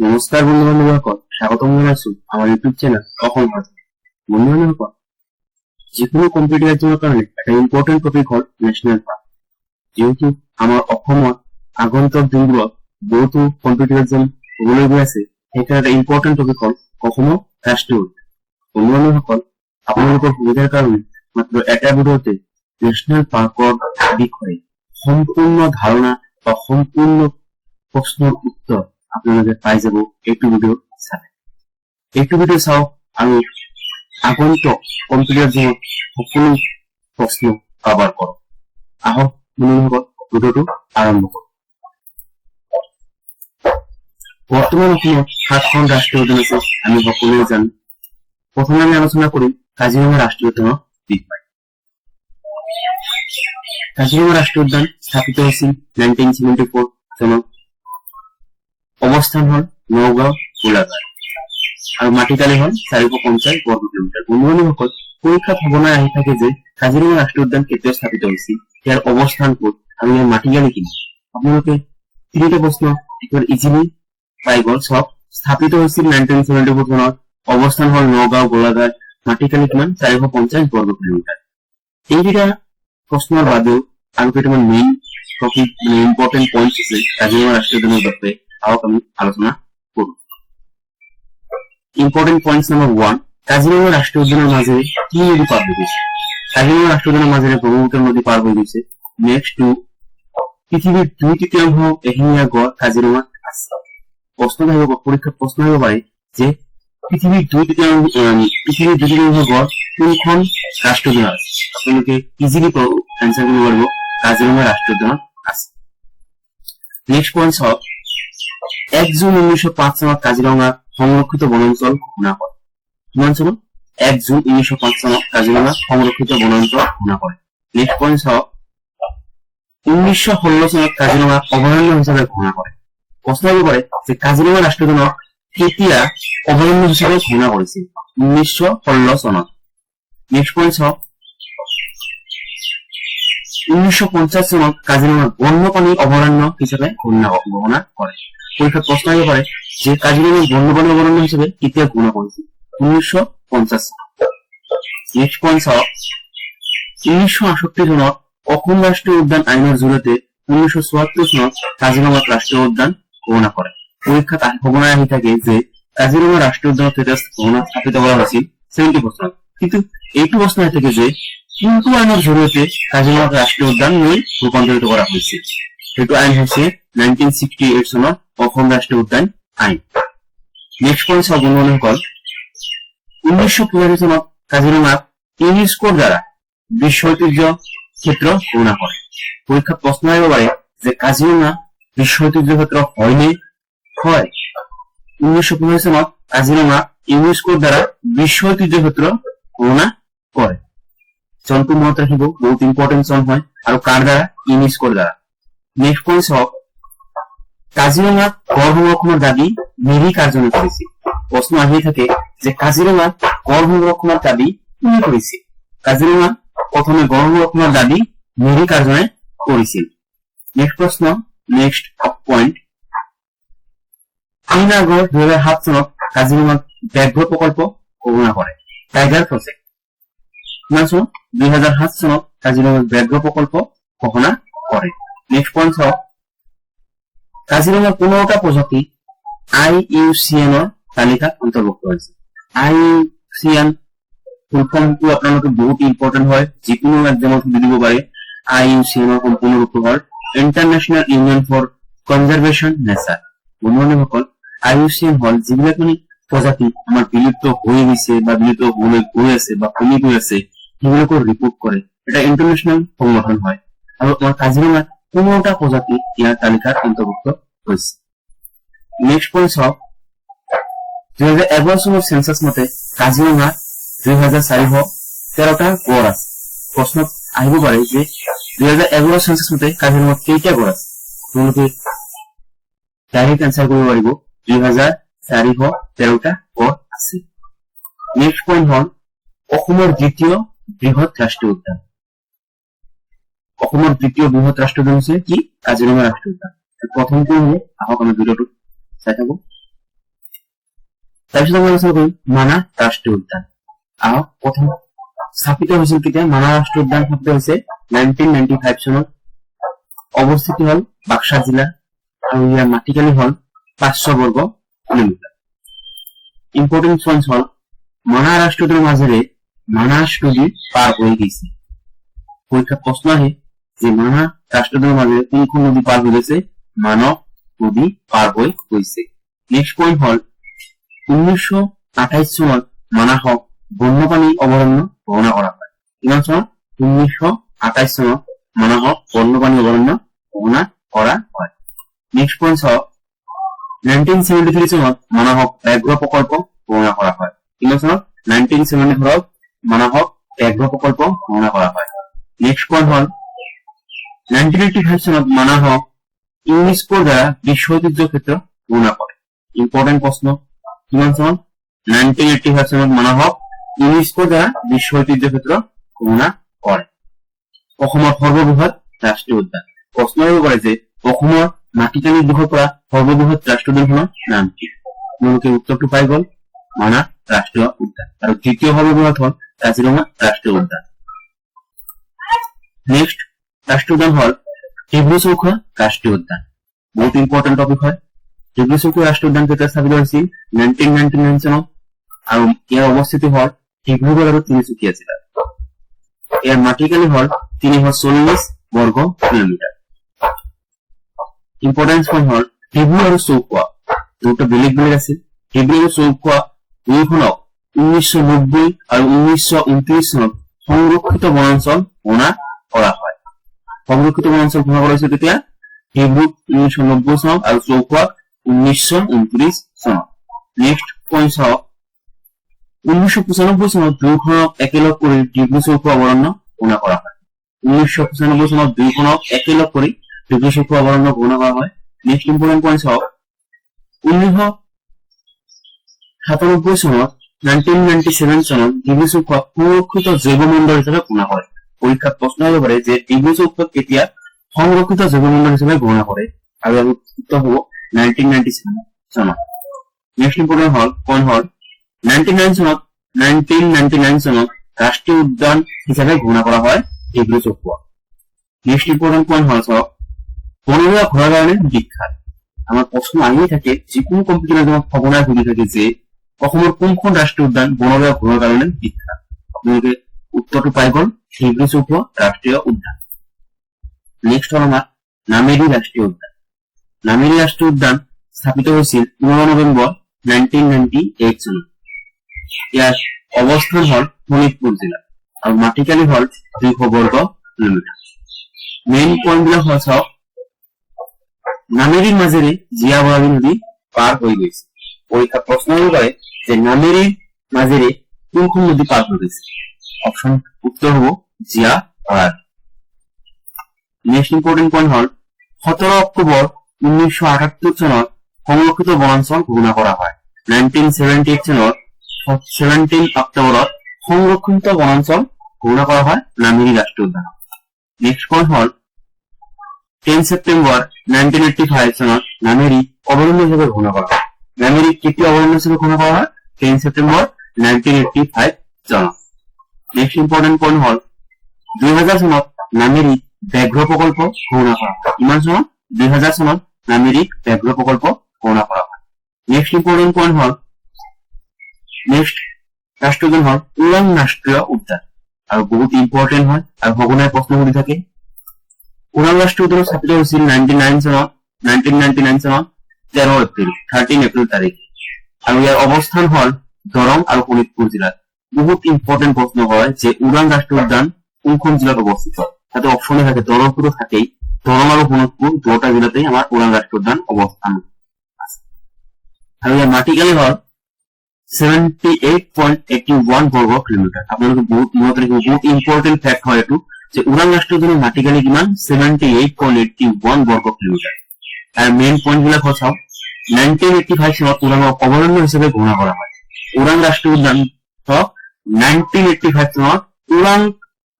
নমস্কাৰ বন্ধু বান্ধবসকল, স্বাগতম জানাচ্ছি আমাৰ ইউটিউব চ্যানেল অসম ভাষা। বন্ধু বান্ধবসকল, যিকোনো কম্পিউটাৰ এক্সামৰ কাৰণে এটা ইম্পৰ্টেণ্ট টপিক হ'ল নেশ্যনেল পাৰ্ক। যেহেতু আমাৰ অসমত আগন্তুক দিনবোৰত বহুতো কম্পিউটাৰ এক্সাম হ'বলৈ গৈ আছে, সেইকাৰণে এটা ইম্পৰ্টেণ্ট টপিক হ'ল অসমৰ ৰাষ্ট্ৰীয় উদ্যান। বন্ধু বান্ধৱসকল, আপোনালোকৰ সুবিধাৰ কাৰণে মাত্ৰ এটা ভিডিঅ'তে নেশ্যনেল পাৰ্কৰ বিষয়ে সম্পূৰ্ণ ধাৰণা বা সম্পূৰ্ণ প্ৰশ্নৰ উত্তৰ আপোনালোকে পাই যাব এইটো ভিডিঅ' চালে। এইটো ভিডিঅ' চাওক আৰু আগন্তুক কম্পিউটাৰ এক্সামত সকলো প্ৰশ্ন কভাৰ কৰক। আহক বন্ধুসকল, ভিডিঅ'টো আৰম্ভ কৰোঁ। বৰ্তমান অসমত 7খন ৰাষ্ট্ৰীয় উদ্যান আছে, আমি সকলোৱে জানো। প্ৰথমে আমি আলোচনা কৰিম কাজিৰঙা ৰাষ্ট্ৰীয় উদ্যানৰ বিষয়ে। কাজিৰঙা ৰাষ্ট্ৰীয় উদ্যান স্থাপিত হৈছিল 1974 চনত। অৱস্থান হ'ল নগাঁও, গোলাঘাট আৰু মাটিকালি হ'ল 450 বৰ্গ কিলোমিটাৰ। বন্ধু-বান্ধৱসকল, পৰীক্ষাত সঘনাই আহি থাকে যে কাজিৰঙা ৰাষ্ট্ৰীয় উদ্যান কেতিয়া স্থাপিত হৈছিল, ইয়াৰ অৱস্থান ক'ত আৰু ইয়াৰ মাটিকালি কিমান। আপোনালোকে তিনিটা প্ৰশ্ন একেবাৰে ইজিলি পাই গ'ল। চব স্থাপিত হৈছিল 1974 চনত, অৱস্থান হ'ল নগাঁও, গোলাঘাট, মাটিকালি কিমান 450 বৰ্গ কিলোমিটাৰ। এইকেইটা প্ৰশ্নৰ বাদেও আৰু কেইটামান মেইন টপিক ইম্পৰ্টেণ্ট পইণ্টছ আছে কাজিৰঙা ৰাষ্ট্ৰীয় উদ্যানৰ বিষয়ে। আহক আমি আলোচনা কৰো। ইম্পৰ্টেণ্ট পইণ্টছ নম্বৰ 1, কাজিৰঙা ৰাষ্ট্ৰীয় উদ্যানৰ মাজেৰে কি নদী পাৰ হৈ গৈছে? কাজিৰঙা ৰাষ্ট্ৰীয় উদ্যানৰ মাজেৰে ব্ৰহ্মপুত্ৰ নদী পাৰ হৈ গৈছে। নেক্সট 2, পৃথিৱীৰ 2/3 এশিঙীয়া গড় কাজিৰঙাত আছে। পৰীক্ষাত প্ৰশ্ন আহিব পাৰে যে পৃথিৱীৰ 2/3 গড় কোনখন ৰাষ্ট্ৰীয় উদ্যানত আছে? আপোনালোকে ইজিলি এনচাৰ কৰিব পাৰিব, কাজিৰঙা ৰাষ্ট্ৰীয় উদ্যানত আছে। নেক্সট পইণ্ট হওক, 1 জুন 1905 চনত কাজিৰঙা সংৰক্ষিত বনাঞ্চল ঘোষণা কৰে। কিমান চনত? 1 জুন 1905 চনত কাজিৰঙা সংৰক্ষিত বনাঞ্চল ঘোষণা কৰে। নেক্সট পইণ্ট হওক, 1916 চনত কাজিৰঙা অভয়াৰণ্য হিচাপে ঘোষণা কৰে। প্ৰশ্ন আহিব পাৰে যে কাজিৰঙা ৰাষ্ট্ৰীয় উদ্যানক কেতিয়া অভয়াৰণ্য হিচাপে ঘোষণা কৰিছিল? 1916 চনত। নেক্সট পইণ্ট হওক, 1950 চনত কাজিৰঙা বন্যপ্ৰাণী অভয়াৰণ্য হিচাপে ঘোষণা কৰে। পৰীক্ষাত প্ৰশ্ন আহিব পাৰে যে কাজিৰঙা বন্যপ্ৰাণী অভয়াৰণ্য হিচাপে কেতিয়া ঘোষণা কৰিছিল? 1950 চনত। নেক্সট পইণ্ট হওক, 1968 চনত অসম ৰাষ্ট্ৰীয় উদ্যান আইনৰ জৰিয়তে 1974 চনত কাজিৰঙাক ৰাষ্ট্ৰীয় উদ্যান ঘোষণা কৰে। পৰীক্ষাত সঘনাই আহি থাকে যে কাজিৰঙা ৰাষ্ট্ৰীয় উদ্যানত স্থাপিত কৰা হৈছিল 70 বছৰত। কিন্তু এইটো প্ৰশ্ন আহি থাকে যে কোনটো আইনৰ জৰিয়তে কাজিৰঙাক ৰাষ্ট্ৰীয় উদ্যান লৈ ৰূপান্তৰিত কৰা হৈছিল? সেইটো আইন হৈছে 1968 চনত অসম ৰাষ্ট্ৰীয় উদ্যান আইন। নেক্সট পইণ্ট হওক বন্ধুসকল, 1985 চনত কাজিৰঙাক ইউনেস্কোৰ দ্বাৰা বিশ্ব ঐতিহ্য ক্ষেত্ৰ ঘোষণা কৰে। পৰীক্ষাত প্ৰশ্ন আহিব পাৰে যে কাজিৰঙা বিশ্ব ঐতিহ্য ক্ষেত্ৰ হয়নে? হয়। 1985 চনত কাজিৰঙা ইউনেস্কোৰ দ্বাৰা বিশ্ব ঐতিহ্য ক্ষেত্ৰ ঘোষণা কৰে। চনটো মনত ৰাখিব, বহুত ইম্পৰ্টেণ্ট চন হয়। আৰু কাৰ দ্বাৰা? ইউনেস্কোৰ দ্বাৰা। নেক্সট পইণ্ট হওক, কাজিৰঙাক গড় সংৰক্ষণৰ দাবী মিৰি কাৰ্জনে কৰিছিল। প্ৰশ্ন আহি থাকে যে কাজিৰঙাক গড় সংৰক্ষণৰ দাবী কোনে কৰিছিল? কাজিৰঙা প্ৰথমে গড় সংৰক্ষণৰ দাবী মিৰি কাৰ্জনে কৰিছিল। নেক্সট প্ৰশ্ন, নেক্সট পইণ্ট, 3 আগষ্ট 2007 চনত কাজিৰঙাক ব্যাঘ্ৰ প্ৰকল্প ঘোষণা কৰে। Tiger project. কিমান চনত? 2007 চনত কাজিৰঙাক ব্যাঘ্ৰ প্ৰকল্প ঘোষণা কৰে। নেক্সট পইণ্ট হওক, কাজিৰঙাৰ 15টা প্ৰজাতি IUCN-ৰ তালিকাত অন্তৰ্ভুক্ত হৈছে। IUCN ফুল ফৰ্মটো আপোনালোকে বহুত ইম্পৰ্টেণ্ট হয়, যিকোনো এক্সামত দিব পাৰে। IUCN-ৰ সম্পূৰ্ণ ৰূপটো হ'ল international union for conservation nature. বন্ধুসকল, IUCN হ'ল যিবিলাক প্ৰজাতি আমাৰ বিলুপ্ত হৈ গৈছে বা বিলুপ্ত হ'বলৈ গৈ আছে বা কমি গৈ আছে, সেইবিলাকৰ ৰিপৰ্ট কৰে। এটা ইণ্টাৰনেশ্যনেল সংগঠন হয় আৰু আমাৰ কাজিৰঙাত 15টা প্ৰজাতি ইয়াৰ তালিকাত অন্তৰ্ভুক্ত হৈছে। নেক্সট পইণ্ট হওক, 2011 চনৰ চেন্সাছ মতে কাজিৰঙাত 2413টা গড় আছে। প্ৰশ্নত আহিব পাৰে যে 2011 চেন্সাছ মতে কাজিৰঙাত কেইটা গড় আছে? আপোনালোকে ডাইৰেক্ট এনচাৰ কৰিব পাৰিব, 2413টা গড় আছে। নেক্সট পইণ্ট হ'ল অসমৰ দ্বিতীয় বৃহৎ ৰাষ্ট্ৰীয় উদ্যান। অসমৰ দ্বিতীয় বৃহৎ ৰাষ্ট্ৰীয় উদ্যান হৈছে কি? কাজিৰঙা ৰাষ্ট্ৰীয় উদ্যান। প্ৰথমটো হ'ব, আহক আমি ভিডিঅ'টো চাই থাকো। তাৰপিছত আমি আলোচনা কৰিম মানাহ ৰাষ্ট্ৰীয় উদ্যান। আহক প্ৰথম স্থাপিত হৈছিল কেতিয়া? মানাহ ৰাষ্ট্ৰীয় উদ্যান স্থাপিত হৈছে 1995 চনত। অৱস্থিতি হল বাক্সা জিলা আৰু ইয়াৰ মাটিকালি হল 500 বৰ্গ কিলোমিটাৰ। ইম্পৰ্টেন্ট পইণ্ট হল মানাহ ৰাষ্ট্ৰীয় উদ্যানৰ মাজেৰে মানাহ নদী পাৰ হৈ গৈছে। পৰীক্ষাত প্ৰশ্ন আহে যে মানাহ ৰাষ্ট্ৰীয় উদ্যানৰ মাজেৰে কোনখন নদী পাৰ হৈ গৈছে? মানস নদী পাৰ হৈ গৈছে। নেক্সট পইণ্ট হল 1928 চনত মানাহক বন্যপ্ৰাণী অভয়াৰণ্য ঘোষণা কৰা হয়। কিমান চনত? 1928 চনত মানাহক বন্যপ্ৰাণী অভয়াৰণ্য ঘোষণা কৰা হয়। নেক্সট পইণ্ট হওক 1973 চনত মানাহক ব্যাঘ্ৰ প্ৰকল্প ঘোষণা কৰা হয়। কিমান চনত? 1974 মানাহক ব্যাঘ্ৰ প্ৰকল্প ঘোষণা কৰা হয়। নেক্সট পইণ্ট হল 1985 চনত মানাহক ইউনেস্কোৰ দ্বাৰা বিশ্ব ঐতিহ্য ক্ষেত্ৰ ঘোষণা কৰে। ইম্পৰ্টেন্ট প্ৰশ্ন, কিমান চনত? 1985 চনত মানাহক ইউনেস্কোৰ দ্বাৰা বিশ্ব ঐতিহ্য ক্ষেত্ৰ ঘোষণা কৰে। অসমৰ সৰ্ববৃহৎ ৰাষ্ট্ৰীয় উদ্যান। প্ৰশ্ন আহিব পাৰে যে অসমৰ মাটিকালি দিশৰ পৰা সৰ্ববৃহৎ ৰাষ্ট্ৰীয় উদ্যানখনৰ নাম কি? আপোনালোকে উত্তৰটো পাই গল, মানাহ ৰাষ্ট্ৰীয় উদ্যান। আৰু দ্বিতীয় সৰ্ববৃহৎ হল কাজিৰঙা ৰাষ্ট্ৰীয় উদ্যান। নেক্সট ৰাষ্ট্ৰীয় উদ্যান হল ডিব্ৰু-চৈখোৱা ৰাষ্ট্ৰীয় উদ্যান। বহুত ইম্পৰ্টেন্ট টপিক হয়। ডিব্ৰু-চৈখোৱা ৰাষ্ট্ৰীয় উদ্যান কেতিয়া স্থাপিত হৈছিল? 1999 চনত আৰু ইয়াৰ অৱস্থিতি হল ডিব্ৰুগড় আৰু তিনিচুকীয়া জিলাত। ইয়াৰ মাটিকালি হল 340 বৰ্গ কিলোমিটাৰ। ইম্পৰ্টেন্স পইণ্ট হল ডিব্ৰু আৰু চৈখোৱা দুটা বেলেগ বেলেগ আছিল। ডিব্ৰু আৰু চৈখোৱা দুয়োখনক 1990 আৰু 1929 চনত সংৰক্ষিত বনাঞ্চল ঘোষণা কৰা হয়। সংৰক্ষিত বনাঞ্চল ঘোষণা কৰা হৈছিল তেতিয়া ডিব্ৰুক 1990 চনত আৰু চৈখোৱাক 1929 চনত। নেক্সট পইণ্ট হওক 1995 চনত দুয়োখনক একেলগ কৰি ডিব্ৰু-চৈখোৱা অভয়াৰণ্য ঘোষণা কৰা হয়। 1995 চনত দুয়োখনক একেলগ কৰি ডিব্ৰু-চৈখোৱা অভয়াৰণ্য ঘোষণা কৰা হয়। নেক্সট ইম্পৰ্টেন্ট পইণ্ট হওক 1997 চনত 1997 চনত ডিব্ৰু-চৈখোৱা সংৰক্ষিত জৈৱমণ্ডল হিচাপে ঘোষণা কৰে। পৰীক্ষাত প্ৰশ্ন আহিব পাৰে যে ডিব্ৰু-চৈখোৱাক কেতিয়া সংৰক্ষিত জৈৱমণ্ডল হিচাপে ঘোষণা কৰে? আৰু উত্তৰ হ'ব 1997 চনত। নেক্সট ইম্পৰ্টেন্ট হল পইণ্ট হল 1999 চনত ৰাষ্ট্ৰীয় উদ্যান হিচাপে ঘোষণা কৰা হয় ডিব্ৰু-চৈখোৱা। নেক্সট ইম্পৰ্টেন্ট পইণ্ট হল চাওক বনৰীয়া ঘোঁৰাৰ কাৰণে বিখ্যাত। আমাৰ প্ৰশ্ন আহিয়ে থাকে, যিকোনো কম্পিউটাৰ এক্সামত সঘনাই সুধি থাকে যে অসমৰ কোনখন ৰাষ্ট্ৰীয় উদ্যান বনৰীয়া ঘোঁৰাৰ কাৰণে বিখ্যাত? আপোনালোকে উত্তৰটো পাই গল, ডিব্ৰু-চৈখোৱা ৰাষ্ট্ৰীয় উদ্যান। নেক্সট হল আমাৰ নামেৰি ৰাষ্ট্ৰীয় উদ্যান। নামেৰি ৰাষ্ট্ৰীয় উদ্যান স্থাপিত হৈছিল 15 নৱেম্বৰ 1998 চনত। ইয়াৰ অৱস্থান হল শোণিতপুৰ জিলাত আৰু মাটিকালি হল 200 বৰ্গ কিলোমিটাৰ। মেইন পইণ্ট বিলাক হল চাওক নামেৰিৰ মাজেৰে জীয়া বৰালী নদী পাৰ হৈ গৈছে। পৰীক্ষাত প্ৰশ্ন আহিব পাৰে যে নামেৰিৰ মাজেৰে কোনখন নদী পাৰ হৈ গৈছে? অপশ্যন উত্তৰ হ'ব জীয়া বৰালী। নেক্সট ইম্পৰ্টেন্ট পইণ্ট হল 17 অক্টোবৰ 1978 চনত সংৰক্ষিত বনাঞ্চল ঘোষণা কৰা হয়। 1978 চনত 17 অক্টোবৰত সংৰক্ষিত বনাঞ্চল ঘোষণা কৰা হয় নামেৰি ৰাষ্ট্ৰীয় উদ্যানক। নেক্সট পইণ্ট হল 10 ছেপ্টেম্বৰ 1985 চনত নামেৰি অভয়াৰণ্য হিচাপে ঘোষণা কৰা হয়। নামেৰি কেতিয়া অভয়াৰণ্য হিচাপে ঘোষণা কৰা হয়? 10 ছেপ্টেম্বৰ 1985 চনত। নেক্সট ইম্পৰ্টেন্ট পইণ্ট হল 2000 চনত নামেৰি ব্যাঘ্ৰ প্ৰকল্প ঘোষণা কৰা হয়। কিমান চনত? 2000 চনত নামেৰি ব্যাঘ্ৰ প্ৰকল্প ঘোষণা কৰা হয়। নেক্সট ইম্পৰ্টেন্ট পইণ্ট হল নেক্সট ৰাষ্ট্ৰীয় উদ্যান হল ওৰাং ৰাষ্ট্ৰীয় উদ্যান আৰু বহুত ইম্পৰ্টেন্ট হয় আৰু সঘনাই প্ৰশ্ন সুধি থাকে। ওৰাং ৰাষ্ট্ৰীয় উদ্যান স্থাপিত হৈছিল 1999 চনত 13 এপ্ৰিল তাৰিখে আৰু ইয়াৰ অৱস্থান হল দৰং আৰু শোণিতপুৰ জিলাত। বহুত ইম্পৰ্টেন্ট প্ৰশ্ন হয় যে ওৰাং ৰাষ্ট্ৰীয় উদ্যান কোনখন জিলাত অৱস্থিত? তাতে অপশ্যনে থাকে, দৰংপুৰো থাকেই। দৰং আৰু শোণিতপুৰ দুটা জিলাতেই আমাৰ ওৰাং ৰাষ্ট্ৰীয় উদ্যান অৱস্থান আছে। আৰু ইয়াৰ মাটিকালি হল 78.81 বৰ্গ কিলোমিটাৰ। আপোনালোকে বহুত মনত ৰাখিব, বহুত ইম্পৰ্টেন্ট ফেক্ট হয় এইটো যে ওৰাং ৰাষ্ট্ৰীয় উদ্যানৰ মাটিকালি কিমান? 78.81 বৰ্গ কিলোমিটাৰ। আৰু মেইন পইণ্ট বিলাক হ'ল চাওক 1985 চনত ওৰাঙক অভয়াৰণ্য হিচাপে ঘোষণা কৰা হয়। ওৰাং ৰাষ্ট্ৰীয় উদ্যান 1985 চনত ওৰাং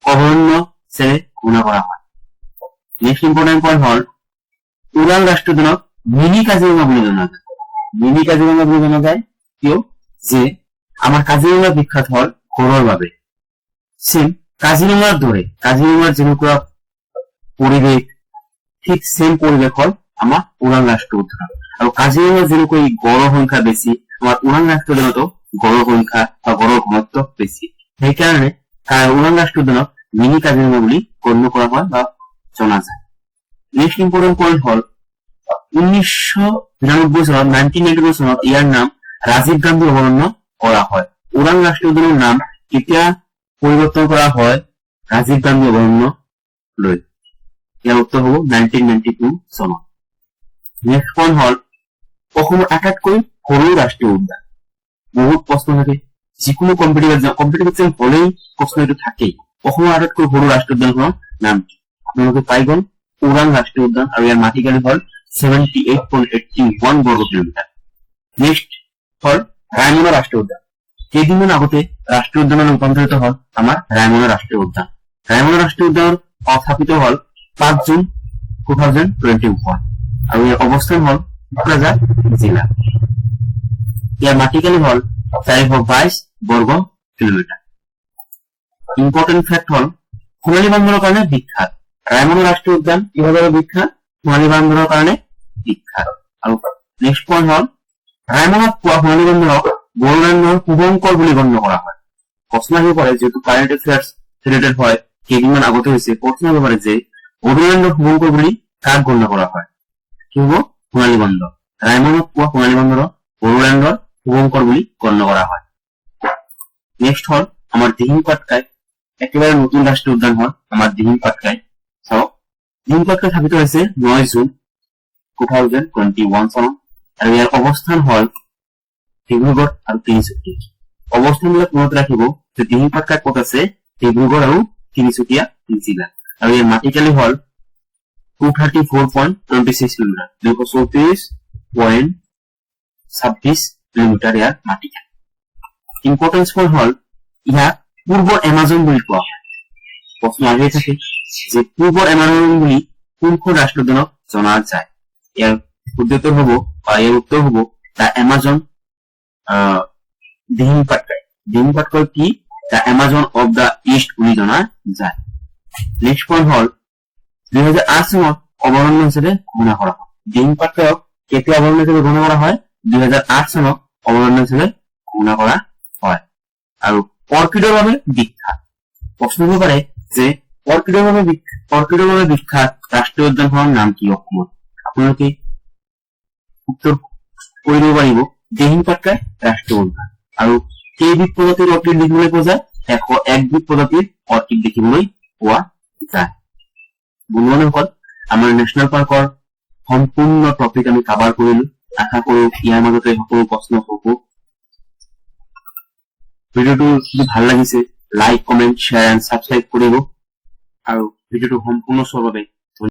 অভয়াৰণ্য হিচাপে ঘোষণা কৰা হয়। নেক্সট ইম্পৰ্টেন্ট পইণ্ট হল ওৰাং ৰাষ্ট্ৰীয় উদ্যানক মিনি কাজিৰঙা বুলি জনা যায়। মিনি কাজিৰঙা বুলি জনা যায় কিয়? যে আমাৰ কাজিৰঙা বিখ্যাত হল গড়ৰ বাবে সেম কাজিৰঙাৰ দৰে কাজিৰঙাৰ যেনেকুৱা পৰিৱেশ ঠিক সেম পৰিৱেশ হল আমাৰ ওৰাং ৰাষ্ট্ৰীয় উদ্যান আৰু কাজিৰঙাৰ যেনেকৈ গড়ৰ সংখ্যা বেছি আমাৰ ওৰাং ৰাষ্ট্ৰীয় উদ্যানতো গড়ৰ সংখ্যা বা গড়ৰ ঘনত্ব বেছি সেইকাৰণে ওৰাং ৰাষ্ট্ৰীয় উদ্যানক মিনি কাজিৰঙা বুলি গণ্য কৰা হয় বা জনা যায় নেক্সট ইম্পৰ্টেণ্ট পইণ্ট হল 1999 চনত 1999 চনত ইয়াৰ নাম ৰাজীৱ গান্ধী অভয়াৰণ্য কৰা হয় ওৰাং ৰাষ্ট্ৰীয় উদ্যানৰ নাম কেতিয়া পৰিৱৰ্তন কৰা হয় ৰাজীৱ গান্ধী অভয়াৰণ্য লৈ ইয়াৰ উত্তৰ হ'ব 1992 চনত নেক্সট পইণ্ট হল অসমৰ আটাইতকৈ সৰু ৰাষ্ট্ৰীয় উদ্যান বহুত প্ৰশ্ন থাকে যিকোনো কম্পিটিটিভ এক্সাম হলেই প্ৰশ্ন এইটো থাকেই অসমৰ আটাইতকৈ সৰু ৰাষ্ট্ৰীয় উদ্যানখনৰ নাম কি আপোনালোকে পাই গ'ল ওৰাং ৰাষ্ট্ৰীয় উদ্যান আৰু ইয়াৰ মাটিকালি হল 78.81 বৰ্গ কিলোমিটাৰ নেক্সট হল ৰায়মনা ৰাষ্ট্ৰীয় উদ্যান কেইদিনমান আগতে ৰাষ্ট্ৰীয় উদ্যানত ৰূপান্তৰিত হল আমাৰ ৰায়মনা ৰাষ্ট্ৰীয় উদ্যান ৰায়মনা ৰাষ্ট্ৰীয় উদ্যানৰ স্থাপিত হল 5 জুন 2021 আৰু ইয়াৰ অৱস্থান হল কোকৰাঝাৰ জিলা ইয়াৰ মাটিকালি হল 422 বৰ্গ কিলোমিটাৰ ইম্পৰ্টেণ্ট ফেক্ট হল সোণালী বান্দৰৰ কাৰণে বিখ্যাত ৰায়মনা ৰাষ্ট্ৰীয় উদ্যান কিহৰ বাবে বিখ্যাত সোণালী বান্দৰৰ কাৰণে বিখ্যাত আৰু নেক্সট পইণ্ট হল ৰায়মনাত পোৱা সোণালী বান্দৰক বড়োলেণ্ডৰ শুভঙ্কৰ বুলি গণ্য কৰা হয় প্ৰশ্ন আহিব পাৰে যিহেতু কাৰেণ্ট এফেয়াৰ্ছ ৰিলেটেড হয় কেইদিনমান আগতে হৈছে প্ৰশ্ন আহিব পাৰে যে বড়োলেণ্ডৰ শুভঙ্কৰ বুলি কাক গণ্য কৰা হয় কি হব সোণালী বান্দৰ ৰায়মনাত পোৱা সোণালী বান্দৰক বড়োলেণ্ডৰ শুভঙ্কৰ বুলি গণ্য কৰা হয় নেক্সট হল আমাৰ দিহিং পাটকাই একেবাৰে নতুন ৰাষ্ট্ৰীয় উদ্যান হল আমাৰ দিহিং পাটকাই চাওক দিহিং পাটকাই স্থাপিত হৈছে 9 জুন 2021 চনত আৰু ইয়াৰ অৱস্থান হল ডিব্ৰুগড় আৰু তিনিচুকীয়া অৱস্থানবিলাক মনত ৰাখিব যে দিহিং পাটকাই ক'ত আছে ডিব্ৰুগড় আৰু তিনিচুকীয়া জিলা আৰু ইয়াৰ মাটিকালি হল 234.26 কিলোমিটাৰ 234.26 কিলোমিটাৰ ইয়াৰ মাটিকালি ইম্পৰ্টেন্স পইণ্ট হল ইয়াক পূৰ্বৰ এমাজন বুলি কোৱা হয় প্ৰশ্ন আহিয়ে থাকে যে পূৰ্বৰ এমাজন বুলি কোনখন ৰাষ্ট্ৰীয় উদ্যানক জনা যায় ইয়াৰ উত্তৰ হ'ব দ্য এমাজন দিহিং পাটকাই কি the Amazon of the east বুলি জনা যায় নেক্সট পইণ্ট হল 2008 চনত অভয়াৰণ্য হিচাপে ঘোষণা কৰা হয় দিহিং পাটকাইক কেতিয়া অভয়াৰণ্য হিচাপে ঘোষণা কৰা হয় 2008 চনত অভয়াৰণ্য হিচাপে ঘোষণা কৰা হয় আৰু অৰ্কিডৰ বাবে বিখ্যাত প্ৰশ্ন হ'ব পাৰে যে অৰ্কিডৰ বাবে বিখ্যাত ৰাষ্ট্ৰীয় উদ্যানখনৰ নাম কি অসমত আপোনালোকে উত্তৰ কৰি দিব পাৰিব দিহিং পাটকাই ৰাষ্ট্ৰীয় উদ্যান আৰু কেইবিধ প্ৰজাতিৰ অৰ্কিড দেখিবলৈ পোৱা যায় 101 প্ৰজাতিৰ অৰ্কিড দেখিবলৈ পোৱা যায় বন্ধুসকল আমাৰ নেশ্যনেল পাৰ্কৰ সম্পূৰ্ণ টপিক আমি কভাৰ কৰিলো আশা কৰো ইয়াৰ মাজতে সকলো প্ৰশ্ন হ'ব ভিডিঅ'টো যদি ভাল লাগিছে like comment share and subscribe কৰিব আৰু ভিডিঅ'টো সম্পূৰ্ণ চোৱাৰ বাবে